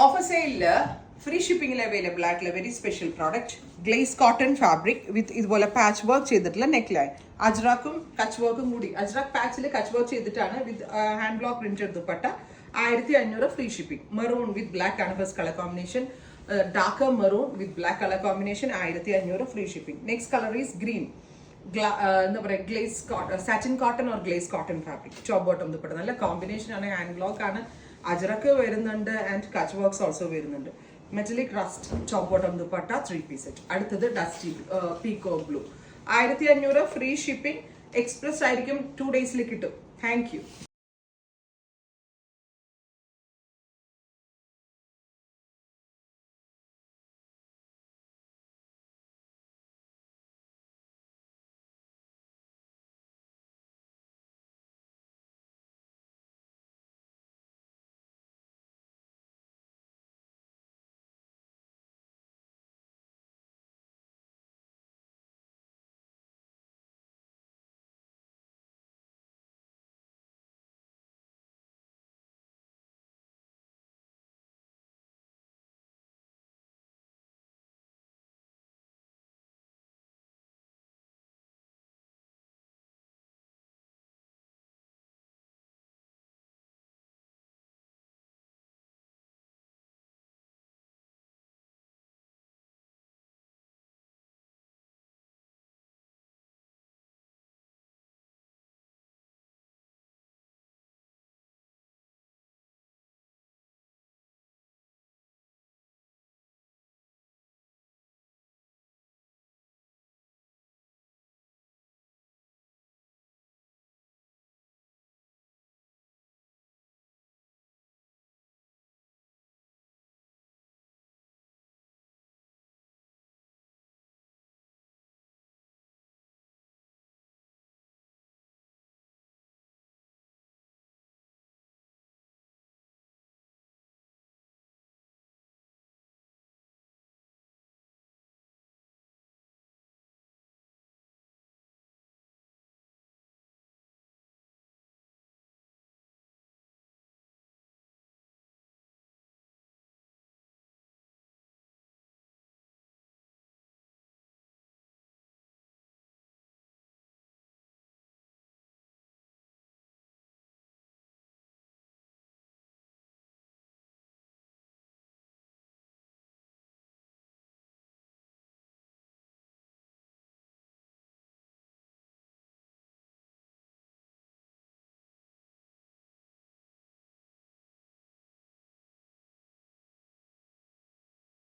Offer സെയിലിൽ free ഷിപ്പിംഗിൽ available ആയിട്ടുള്ള very special product glaze cotton fabric with ഇതുപോലെ പാച്ച് വർക്ക് ചെയ്തിട്ടുള്ള നെക്ക് ലൈൻ. അജ്രാക്കും കച്ച് വർക്കും കൂടി, അജ്രാക്ക് പാച്ചിൽ കച്ച് വർക്ക് ചെയ്തിട്ടാണ് with hand block printed dupatta. 1500 free shipping. Maroon with black ആണ് first colour combination. Darker maroon with black colour combination. 1500 free shipping. Next colour is green. എന്താ പറയുക, glaze satin cotton or glaze cotton fabric. Top bottom dupatta നല്ല combination ആണ്. Hand block ആണ്. അജ്രക്ക് വരുന്നുണ്ട് and Kutch works also വരുന്നുണ്ട്. Metallic rust top bottom dupatta 3 piece set. അടുത്തത് dusty peacock blue. 1500 free shipping. Express ആയിരിക്കും, 2 ഡേയ്സിൽ കിട്ടും. Thank U.